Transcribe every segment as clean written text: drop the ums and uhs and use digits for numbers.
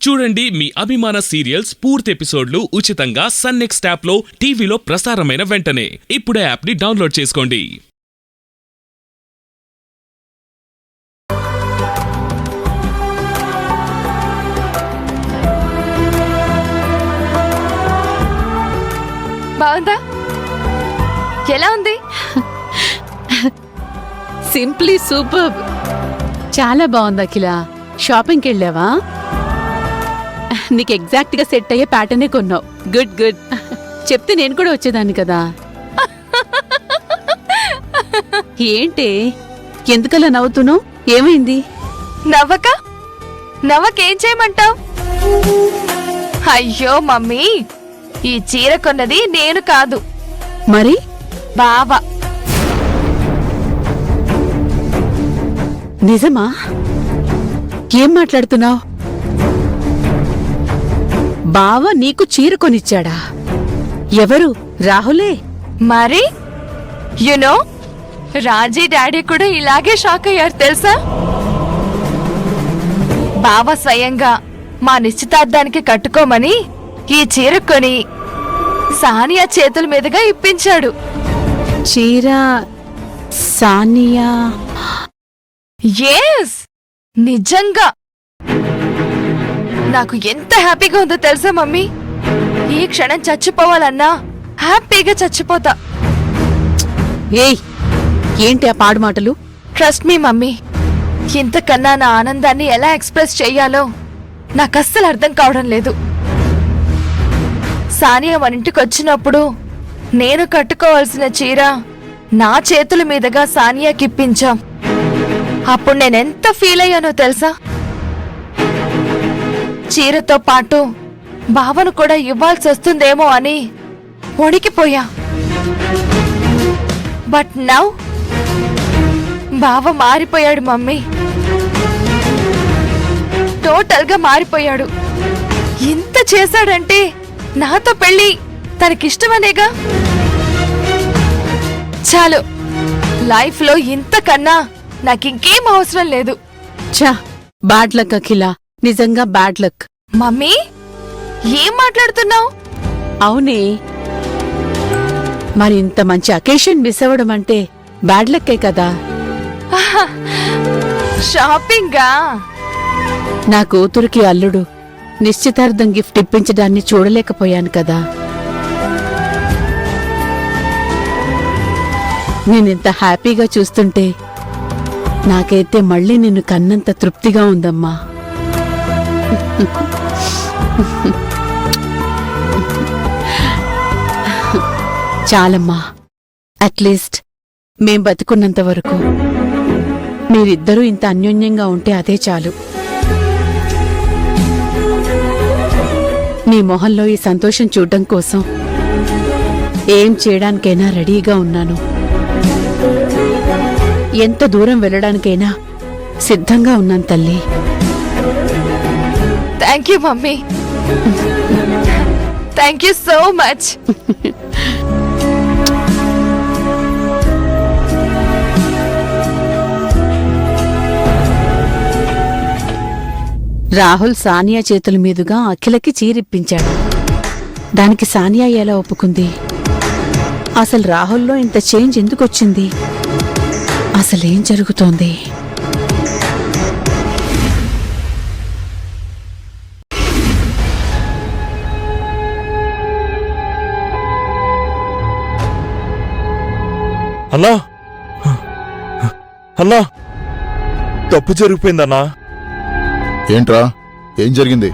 చూడండి మీ అభిమాన సీరియల్స్ పూర్తి ఎపిసోడ్లు ఉచితంగా సన్ నెక్స్ట్ యాప్లో టీవీలో ప్రసారమైన వెంటనే ఇప్పుడే యాప్ని డౌన్లోడ్ చేసుకోండి. బాగుందా? ఎలా ఉంది? Simply super. చాలా బాగుంది అఖిల. షాపింగ్కి వెళ్ళావా? నీకు ఎగ్జాక్ట్ గా సెట్ అయ్యే ప్యాటర్నే కొన్నావు. Good good. చెప్తే నేను కూడా వచ్చేదాన్ని కదా. ఏంటి ఎందుకలా నవ్వుతున్నావు? ఏమైంది? నవ్వకేం చేయమంటావు? అయ్యో మమ్మీ, ఈ చీర కొన్నది నేను కాదు, మరి బావ. నిజమా? ఏం మాట్లాడుతున్నావు? బావ నీకు చీర కొనిచ్చాడా? ఎవరు? రాహులే? మరి యునో రాజీ డాడీ కూడా ఇలాగే షాక్ అయ్యారు తెలుసా? బావ స్వయంగా మా నిశ్చితార్థానికి కట్టుకోమని ఈ చీర కొని సానియా చేతుల మీదుగా ఇప్పించాడు. చీర సానియా? ఎస్, నిజంగా. నాకు ఎంత హ్యాపీగా ఉందో తెలుసా మమ్మీ? ఈ క్షణం చచ్చిపోవాలన్నా హ్యాపీగా చచ్చిపోతా. ఏయ్, ఏంటి ఆ పాడు మాటలు? ట్రస్ట్ మీ మమ్మీ, ఇంతకన్నా నా ఆనందాన్ని ఎలా ఎక్స్ప్రెస్ చెయ్యాలో నాకు అస్సలు అర్థం కావడం లేదు. సానియా మన ఇంటికి వచ్చినప్పుడు నేను కట్టుకోవాల్సిన చీర నా చేతుల మీదుగా సానియాకి ఇప్పించాం. అప్పుడు నేనెంత ఫీల్ అయ్యానో తెలుసా? చీరతో పాటు బావను కూడా ఇవ్వాల్సి వస్తుందేమో అని వణికిపోయా. బట్ నౌ బావ మారిపోయాడు మమ్మీ, టోటల్ గా మారిపోయాడు. ఇంత చేశాడంటే నాతో పెళ్లి తనకిష్టమనేగా. చాలు, లైఫ్ లో ఇంతకన్నా నాకింకేం అవసరం లేదు. ఛా, బ్యాడ్ లక్ అఖిల, నిజంగా బ్యాడ్ లక్. మమ్మీ, ఏం మాట్లాడుతున్నావు? అవునే, మరి ఇంత మంచి అకేషన్ మిస్ అవ్వడం అంటే బ్యాడ్ లక్కే కదా. షాపింగా? నా కూతురికి అల్లుడు నిశ్చితార్థం గిఫ్ట్ ఇప్పించడాన్ని చూడలేకపోయాను కదా. నేనింత హ్యాపీగా చూస్తుంటే నాకైతే మళ్ళీ నిన్ను కన్నంత తృప్తిగా ఉందమ్మా. చాలమ్మా, అట్లీస్ట్ మేం బతుకున్నంత వరకు మీరిద్దరూ ఇంత అన్యోన్యంగా ఉంటే అదే చాలు. నీ మొహంలో ఈ సంతోషం చూడ్డం కోసం ఏం చేయడానికైనా రెడీగా ఉన్నాను. ఎంత దూరం వెళ్ళడానికైనా సిద్ధంగా ఉన్నాను తల్లి. Thank you mummy, thank you so much. Rahul Sania చేతుల మీదుగా అఖిలకి చీరిప్పించాడు. దానికి సానియా ఎలా ఒప్పుకుంది? అసలు రాహుల్లో ఇంత చేంజ్ ఎందుకొచ్చింది? అసలేం జరుగుతోంది? అన్నా, అన్నా, తప్పు జరిగిపోయిందన్నా. ఏంట్రా, ఏం జరిగింది?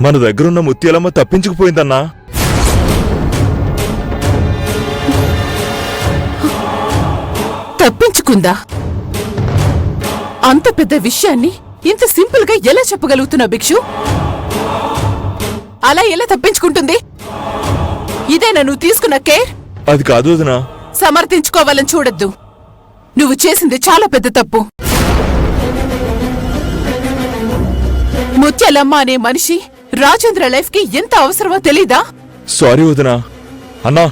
మన దగ్గరున్న ముత్యాలమ్మ తప్పించుకుపోయిందన్నా. తప్పించుకుందా? అంత పెద్ద విషయాన్ని ఇంత సింపుల్ గా ఎలా చెప్పగలుగుతున్నావు భిక్షు? అలా ఎలా తప్పించుకుంటుంది? ఇదేనా నువ్వు తీసుకున్న కేర్? అది కాదు వదినా. సమర్థించుకోవాలని చూడొద్దు. నువ్వు చేసింది చాలా పెద్ద తప్పు. ముత్యాలమ్మ అనే మనిషి రాజేంద్ర లైఫ్ కి ఎంత అవసరమో తెలీదా? సారీ వదినా. అన్నా,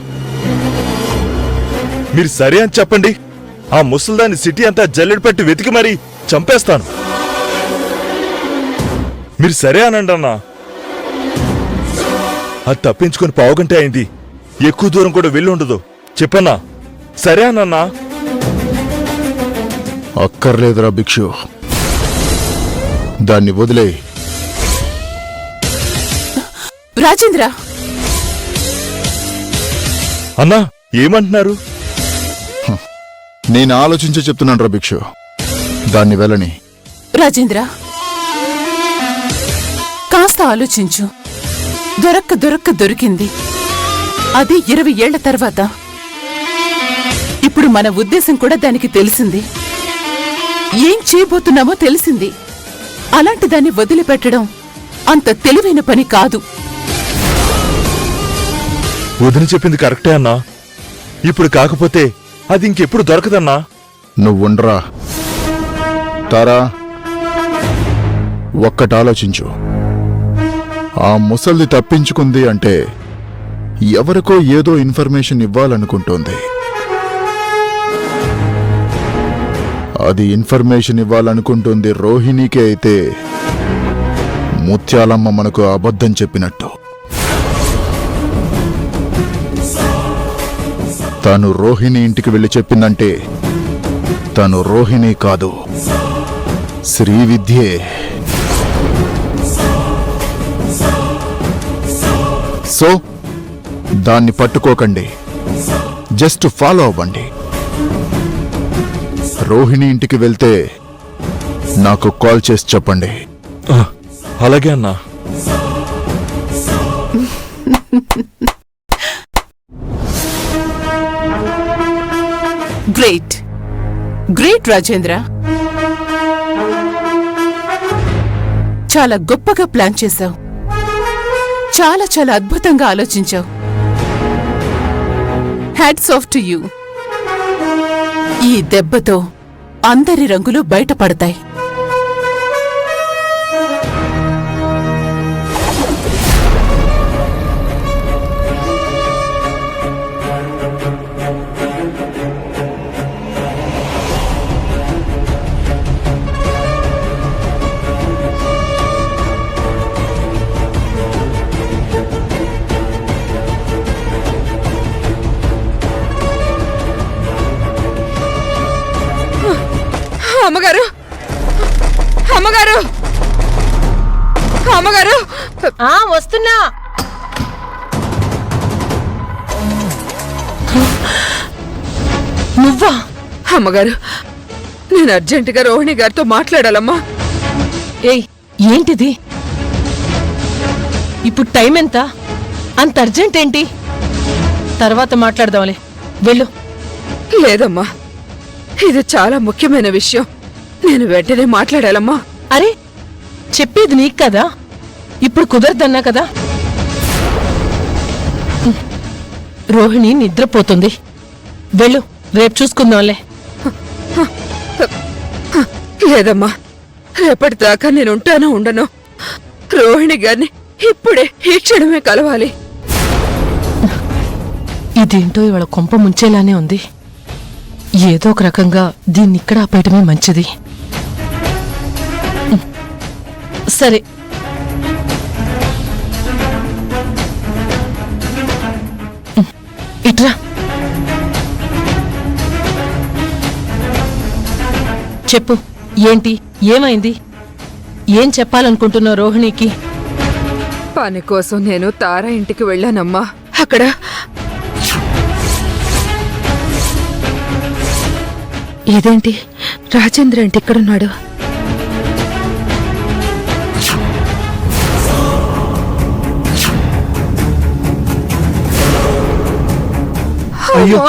మీరు సరే అని చెప్పండి. ఆ ముసల్దాన్ని సిటీ అంతా జల్లెడ పెట్టి వెతికి మరీ చంపేస్తాను. మీరు సరే అనండి అన్నా. అది తప్పించుకొని పావుగంటే అయింది. ఎక్కువ దూరం కూడా వెళ్ళి ఉండదు. చెప్పన్నా, సరే అనన్నా. అక్కర్లేదురా భిక్షు, దాన్ని వదిలే. రాజేంద్ర, అన్నా ఏమంటున్నారు? నేను ఆలోచించి చెప్తున్నాను రా భిక్షు, దాన్ని వెళ్ళని. రాజేంద్ర, కాస్త ఆలోచించు. దొరక్క దొరికింది. అది 20 ఏళ్ల తర్వాత. ఇప్పుడు మన ఉద్దేశం కూడా దానికి తెలిసింది. ఏం చేయబోతున్నామో తెలిసింది. అలాంటి దాన్ని వదిలిపెట్టడం అంత తెలివైన పని కాదు. వదిన చెప్పింది కరెక్టే అన్నా. ఇప్పుడు కాకపోతే అది ఇంకెప్పుడు దొరకదన్నా. నువ్వుండ్రా తారా, ఒక్కటి ఆలోచించు. ఆ ముసల్ది తప్పించుకుంది అంటే ఎవరికో ఏదో ఇన్ఫర్మేషన్ ఇవ్వాలనుకుంటోంది. అది ఇన్ఫర్మేషన్ ఇవ్వాలనుకుంటుంది రోహిణికే అయితే ముత్యాలమ్మ మనకు అబద్ధం చెప్పినట్టు. తను రోహిణి ఇంటికి వెళ్ళి చెప్పిందంటే తను రోహిణి కాదు, శ్రీవిద్యే. సో దాన్ని పట్టుకోకండి, జస్ట్ ఫాలో అవ్వండి. రోహిణి ఇంటికి వెళ్తే నాకు కాల్ చేసి చెప్పండి. ఆ, అలాగే అన్నా. గ్రేట్ గ్రేట్ రాజేంద్ర, చాలా గొప్పగా ప్లాన్ చేశావు. చాలా చాలా అద్భుతంగా ఆలోచించావు. Hats off to you. ఈ దెబ్బతో అందరి రంగులు బయటపడతాయి. అమ్మగారు, అమ్మగారు, అమ్మగారు, వస్తున్నా. నువ్వా? అమ్మగారు, నేను అర్జెంటుగా రోహిణి గారితో మాట్లాడాలమ్మా. ఏయ్, ఏంటిది? ఇప్పుడు టైం ఎంత? అంత అర్జెంట్ ఏంటి? తర్వాత మాట్లాడదాంలే, వెళ్ళు. లేదమ్మా, ఇది చాలా ముఖ్యమైన విషయం. నేను వెంటనే మాట్లాడాలమ్మా. అరే, చెప్పేది నీకు కదా, ఇప్పుడు కుదరదన్నా కదా. రోహిణి నిద్రపోతుంది, వెళ్ళు, రేపు చూసుకుందాంలే. లేదమ్మా, రేపటిదాకా నేను ఉంటానో ఉండను. రోహిణి గారిని ఇప్పుడే ఈ క్షణమే కలవాలి. ఇదేంటో ఇవాళ కొంప ముంచేలానే ఉంది. ఏదో ఒక రకంగా దీన్ని ఇక్కడ ఆపేయటమే మంచిది. సరే, ఇట్రా. చెప్పు, ఏంటి, ఏమైంది? ఏం చెప్పాలనుకుంటున్నావు రోహిణికి? పని కోసం నేను తారా ఇంటికి వెళ్ళానమ్మా. అక్కడ ఇదేంటి, రాజేంద్ర ఇంటి ఇక్కడున్నాడు. అయ్యో,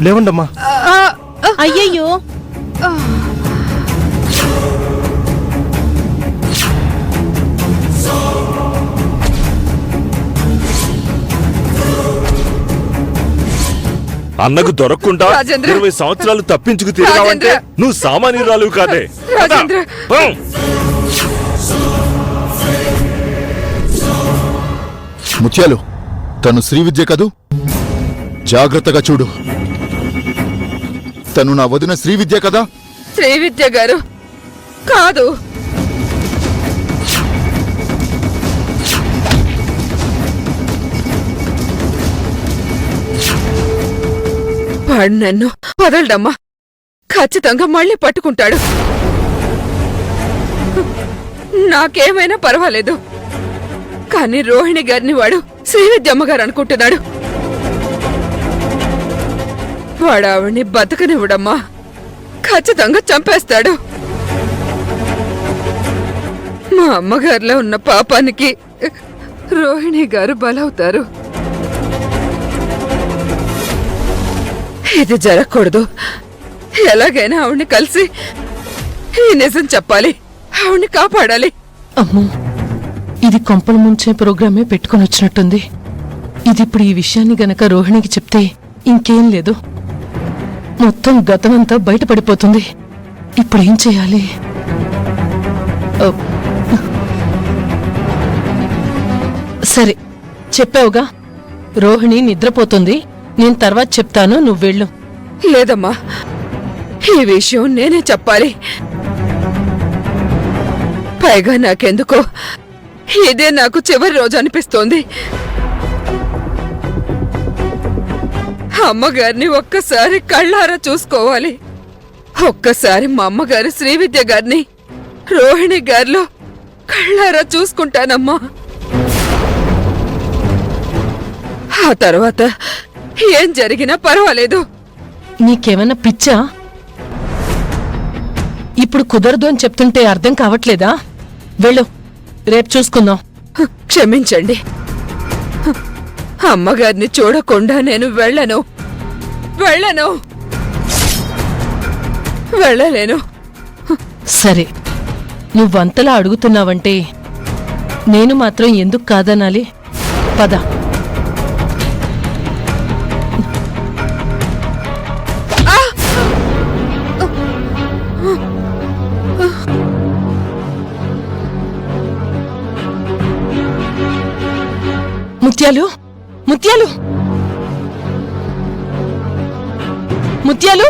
లేవండమ్మా. అయ్యయ్యో, అన్నకు దొరకకుండా రాజేంద్ర. 20 సంవత్సరాలు తప్పించుకు తిరిగావంటే రాజేంద్ర. నువ్వు సామాన్యురాలు కాదే. రాజేంద్ర. పద. ముత్యాలు, తను శ్రీవిద్య కదూ? జాగ్రత్తగా చూడు. తను నా వదిన శ్రీవిద్య కదా? శ్రీవిద్య గారు కాదు. వాడు నన్ను వదలడమ్మా. ఖచ్చితంగా మళ్ళీ పట్టుకుంటాడు. నాకేమైనా పర్వాలేదు, కానీ రోహిణి గారిని వాడు శ్రీవిద్యమ్మ గారు అనుకుంటున్నాడు. వాడు ఆవిడ్ని బతకనివ్వడమ్మా. ఖచ్చితంగా చంపేస్తాడు. మా అమ్మగారిలో ఉన్న పాపానికి రోహిణి గారు బలవుతారు. ఇది జరగకూడదు. ఎలాగైనా ఆవిడ్ని కలిసి ఈ నిజం చెప్పాలి. ఆవిడ్ని కాపాడాలి. అమ్మో, ఇది కొంపలు ముంచే ప్రోగ్రామే పెట్టుకుని వచ్చినట్టుంది. ఇది ఇప్పుడు ఈ విషయాన్ని గనక రోహిణికి చెప్తే ఇంకేం లేదు, మొత్తం గతమంతా బయటపడిపోతుంది. ఇప్పుడేం చేయాలి? ఓ, సరే, చెప్పావుగా, రోహిణి నిద్రపోతుంది, నేను తర్వాత చెప్తాను, నువ్వు వెళ్ళు. లేదమ్మా, ఈ విషయం నేనే చెప్పాలి. పైగా నాకెందుకో ఇదే నాకు చివరి రోజు అనిపిస్తోంది. అమ్మగారిని ఒక్కసారి కళ్ళారా చూసుకోవాలి. ఒక్కసారి మా అమ్మగారు శ్రీవిద్య గారిని రోహిణి గారిలో కళ్ళారా చూసుకుంటానమ్మా. ఆ తర్వాత ఏం జరిగినా పర్వాలేదు. నీకేమన్నా పిచ్చా? ఇప్పుడు కుదరదు అని చెప్తుంటే అర్థం కావట్లేదా? వెళ్ళు, రేపు చూసుకుందాం. క్షమించండి, అమ్మగారిని చూడకుండా నేను వెళ్ళను. వెళ్ళలేను. సరే, నువ్వంతలా అడుగుతున్నావంటే నేను మాత్రం ఎందుకు కాదనాలి? పద. ముత్యాలు, ముత్యాలు, ముత్యాలు!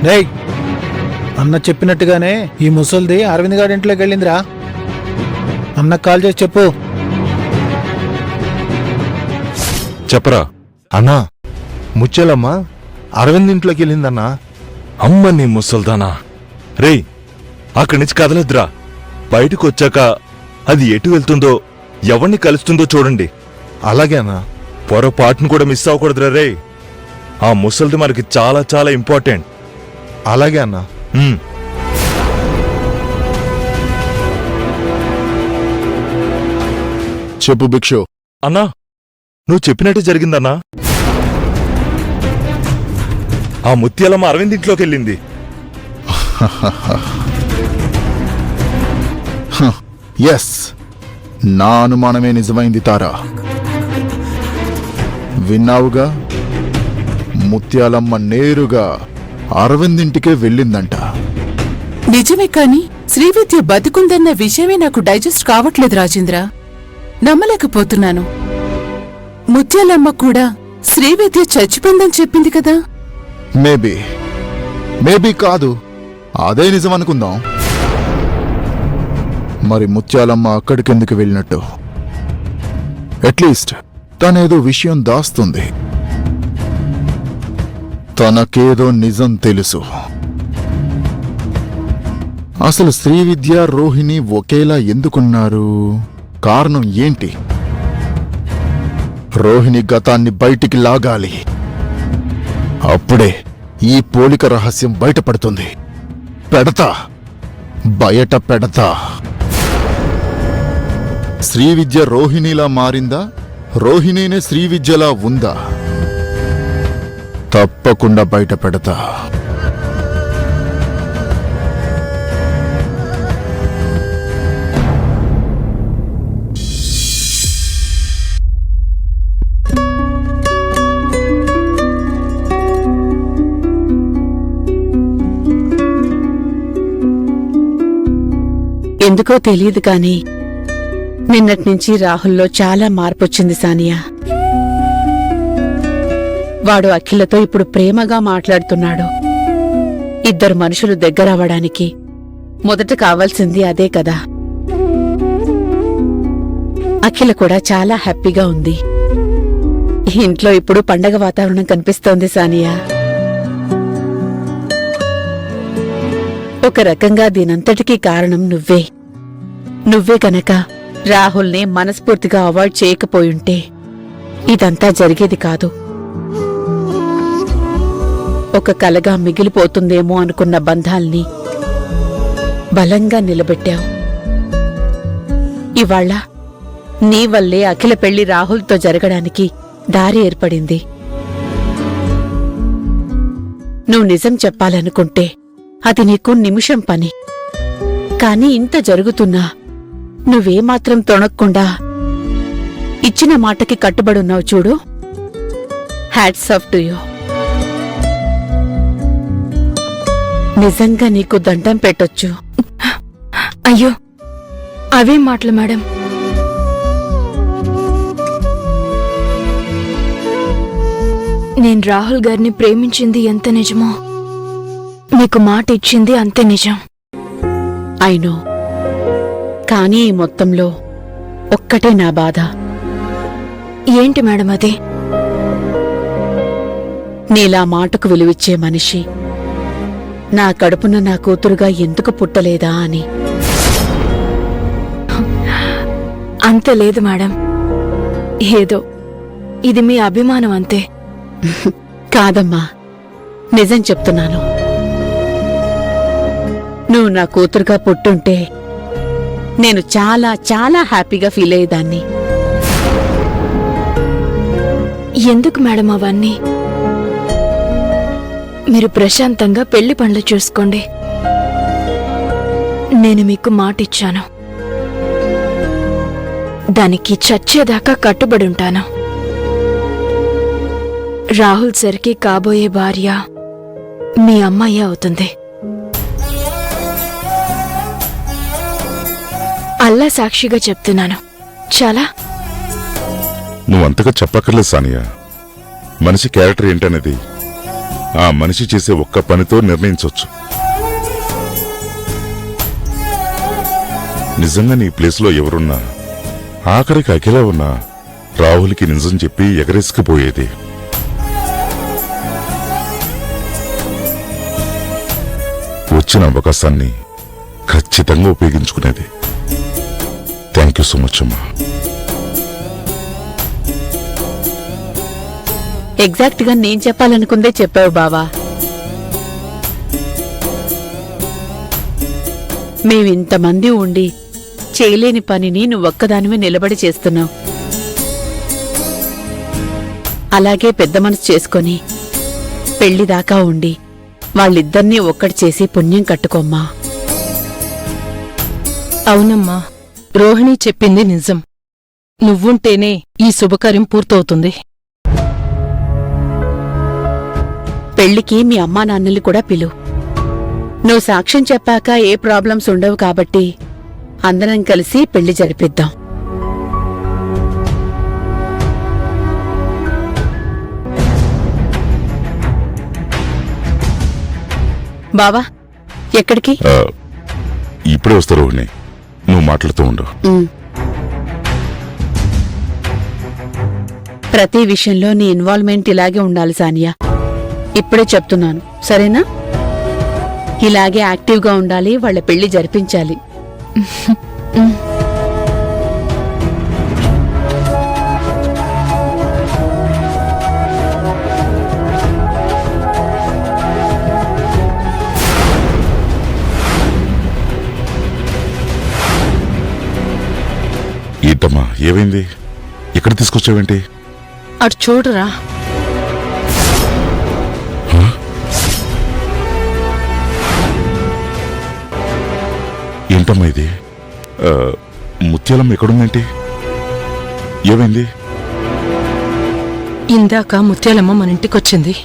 రేయ్, అన్న చెప్పినట్టుగానే ఈ ముసల్ది అరవింద్ గారి ఇంట్లోకి వెళ్ళిందిరా. అన్నకు కాల్ చేసి చెప్పు. చెప్పరా అన్నా, ముచ్చాలమ్మ అరవింద్ ఇంట్లోకి వెళ్ళిందన్నా. అమ్మ నీ ముసల్దానా! రేయ్, అక్కడి నుంచి కదలద్దురా. బయటకు వచ్చాక అది ఎటు వెళ్తుందో, ఎవరిని కలుస్తుందో చూడండి. అలాగే అన్నా. పొరపాటును కూడా మిస్ అవ్వకూడదురా రే. ఆ ముసల్ది మనకి చాలా చాలా ఇంపార్టెంట్. అలాగే అన్నా. చెప్పు భిక్షు. అన్నా, నువ్వు చెప్పినట్టు జరిగిందన్నా. ఆ ముత్యాలమ్మ అరవింద్ ఇంట్లోకి వెళ్ళింది. ఎస్, నా అనుమానమే నిజమైంది తారా. విన్నావుగా, ముత్యాలమ్మ నేరుగా అరవింద్ ఇంటికే వెళ్ళిందంట. నిజమే, కాని శ్రీవిద్య బతికుందన్న విషయమే నాకు డైజెస్ట్ కావట్లేదు రాజేంద్ర. నమ్మలేకపోతున్నాను. ముత్యాలమ్మ కూడా శ్రీవిద్య చచ్చిపోయిందని చెప్పింది కదా. మేబీ కాదు, అదే నిజం అనుకుందాం. మరి ముత్యాలమ్మ అక్కడికెందుకు వెళ్ళినట్టు? అట్లీస్ట్ తనేదో విషయం దాస్తుంది. తనకేదో నిజం తెలుసు. అసలు శ్రీవిద్య, రోహిణి ఒకేలా ఎందుకున్నారు? కారణం ఏంటి? రోహిణి గతాన్ని బయటికి లాగాలి. అప్పుడే ఈ పోలిక రహస్యం బయటపడుతుంది. బయట పెడతా. శ్రీవిద్య రోహిణిలా మారిందా, రోహిణినే శ్రీవిద్యలా ఉందా? తప్పకుండా బయట పెడతా. ఎందుకో తెలియదు కాని నిన్నట్నుంచి రాహుల్లో చాలా మార్పొచ్చింది సానియా. వాడు అఖిలతో ఇప్పుడు ప్రేమగా మాట్లాడుతున్నాడు. ఇద్దరు మనుషులు దగ్గరవ్వడానికి మొదట కావాల్సింది అదే కదా. అఖిల కూడా చాలా హ్యాపీగా ఉంది. ఇంట్లో ఇప్పుడు పండగ వాతావరణం కనిపిస్తోంది సానియా. ఒక రకంగా దీనంతటికీ కారణం నువ్వే కనుక రాహుల్ని మనస్ఫూర్తిగా అవాయిడ్ చేయకపోయుంటే ఇదంతా జరిగేది కాదు. ఒక కలగా మిగిలిపోతుందేమో అనుకున్న బంధాల్ని బలంగా నిలబెట్టావు. ఇవాళ నీ వల్లే అఖిల పెళ్లి రాహుల్తో జరగడానికి దారి ఏర్పడింది. నువ్వు నిజం చెప్పాలనుకుంటే అది నీకు నిమిషం పని. కాని ఇంత జరుగుతున్నా నువ్వేమాత్రం తొణక్కుండా ఇచ్చిన మాటకి కట్టుబడున్నావు చూడు. Hats off to you. నిజంగా నీకు దండం పెట్టొచ్చు. అయ్యో అవేం మాటలు మేడం. నేను రాహుల్ గారిని ప్రేమించింది ఎంత నిజమో మీకు మాట ఇచ్చింది అంతే నిజం. అయినో కానీ ఈ మొత్తంలో ఒక్కటే నా బాధ. ఏంటి మేడం అది? నీలా మాటకు విలువిచ్చే మనిషి నా కడుపున నా కూతురుగా ఎందుకు పుట్టలేదా అని. అంత లేదు మేడం, ఏదో ఇది మీ అభిమానం అంతే. కాదమ్మా, నిజం చెప్తున్నాను. నువ్వు నా కూతురుగా పుట్టుంటే నేను చాలా చాలా హ్యాపీగా ఫీల్ అయ్యేదాన్ని. ఎందుకు మేడం అవన్నీ? మీరు ప్రశాంతంగా పెళ్లి పనులు చూసుకోండి. నేను మీకు మాటిచ్చాను, దానికి చచ్చేదాకా కట్టుబడి ఉంటాను. రాహుల్ సరికి కాబోయే భార్య మీ అమ్మాయి అవుతుంది. అల్లా సాక్షిగా చెప్తున్నాను. చాలా నువ్వంతగా చెప్పక్కర్లేదు సానియా. మనిషి క్యారెక్టర్ ఏంటనేది ఆ మనిషి చేసే ఒక్క పనితో నిర్ణయించవచ్చు. నిజంగా నీ ప్లేస్లో ఎవరున్నా, ఆఖరికి అఖిల ఉన్నా, రాహుల్కి నిజం చెప్పి ఎగరేసుకుపోయేది. వచ్చిన అవకాశాన్ని ఖచ్చితంగా ఉపయోగించుకునేది. థ్యాంక్ యూ సో మచ్ అమ్మా. ఎగ్జాక్ట్ గా నేను చెప్పాలనుకుందే చెప్పావు బావా. మేమింతమంది ఉండి చేయలేని పనిని నువ్వొక్కదానివే నిలబడి చేస్తున్నావు. అలాగే పెద్ద మనసు చేసుకొని పెళ్లిదాకా ఉండి వాళ్ళిద్దరినీ ఒక్కటి చేసి పుణ్యం కట్టుకోమ్మా. అవునమ్మా, రోహిణి చెప్పింది నిజం. నువ్వుంటేనే ఈ శుభకార్యం పూర్తవుతుంది. పెళ్లికి మీ అమ్మా నాన్నల్ని కూడా పిలు. నువ్వు సాక్ష్యం చెప్పాక ఏ ప్రాబ్లమ్స్ ఉండవు కాబట్టి అందరం కలిసి పెళ్లి జరిపిద్దాం. బావా, ఎక్కడికి? ఇప్పుడే వస్తా రోహిణి, నువ్వు మాట్లాడుతూ ఉండు. ప్రతి విషయంలో నీ ఇన్వాల్వ్మెంట్ ఇలాగే ఉండాలి సానియా. ఇప్పుడే చెప్తున్నాను, సరేనా? ఇలాగే యాక్టివ్గా ఉండాలి. వాళ్ళ పెళ్లి జరిపించాలి. ఏంటమ్మా, ఏమైంది? ఇక్కడ తీసుకొచ్చావేంటి? అటు చూడరా. ఏంటమ్మా ఇది? ముత్యాలమ్మ ఎక్కడుందేంటి? ఏమైంది? ఇందాక ముత్యాలమ్మ మన ఇంటికొచ్చింది.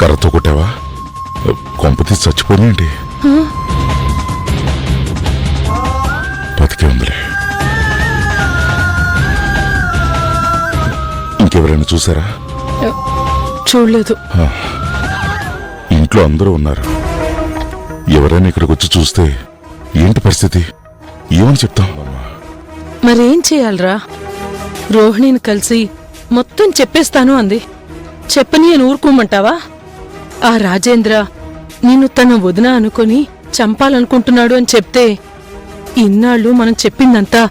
కర్రతో కొట్టావా? కొంపతి చచ్చిపోనేంటి? బతికే ఉందిలే. ఎవరైనా చూసారా? చూడలేదు. ఇంట్లో అందరూ ఉన్నారు. ఎవరైనా ఇక్కడికి వచ్చి చూస్తే ఏంటి పరిస్థితి? ఏమని చెప్తాం? మరేం చేయాలరా? రోహిణిని కలిసి మొత్తం చెప్పేస్తాను అంది. చెప్పని అని ఊరుకోమంటావా? ఆ రాజేంద్ర నిన్ను తన వదిన అనుకొని చంపాలనుకుంటున్నాడు అని చెప్తే ఇన్నాళ్ళు మనం చెప్పిందంతా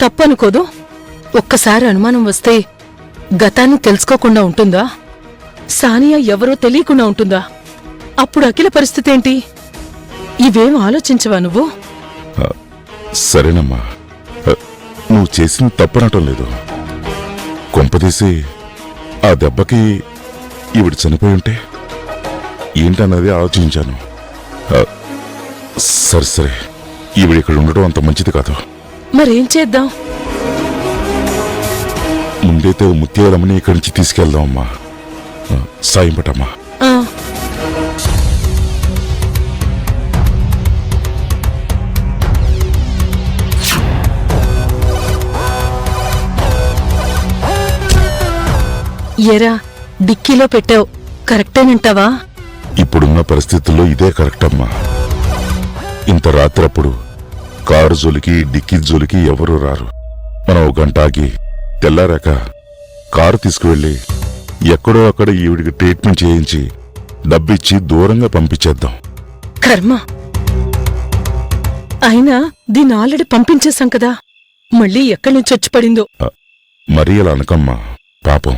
తప్పనుకోదు. ఒక్కసారి అనుమానం వస్తే గతాన్ని తెలుసుకోకుండా ఉంటుందా? సానియా ఎవరో తెలియకుండా ఉంటుందా? అప్పుడు అఖిల పరిస్థితి ఏంటి? ఇవేం ఆలోచించవా నువ్వు? సరేనమ్మా, నువ్వు చేసింది తప్పనటం లేదు. కొంపదీసి ఆ దెబ్బకి ఈవిడ చనిపోయి ఉంటే ఏంటన్నది ఆలోచించాను. సరే సరే, ఈవిడ ఇక్కడ ఉండడం అంత మంచిది కాదు. మరేం చేద్దాం? ముందైతే ఓ ముత్యాలమ్మని ఇక్కడి నుంచి తీసుకెళ్దామమ్మా. సాయం పట్టమ్మా. ఆ, ఎరా డిక్కీలో పెట్టావు, కరెక్టేనంటావా? ఇప్పుడున్న పరిస్థితుల్లో ఇదే కరెక్ట్ అమ్మా. ఇంత రాత్రప్పుడు కారు జోలికి డిక్కీ జోలికి ఎవరూ రారు. మనం ఓ గంట ఆగి తెల్లారాక కారు తీసుకువెళ్ళి ఎక్కడో అక్కడ ఈవిడికి ట్రీట్మెంట్ చేయించి డబ్బిచ్చి దూరంగా పంపించేద్దాం. కర్మ. అయినా దీన్ని ఆల్రెడీ పంపించేశాం కదా, మళ్ళీ ఎక్కడి నుంచి వచ్చి పడిందో. మరీ అలా అనకమ్మా, పాపం.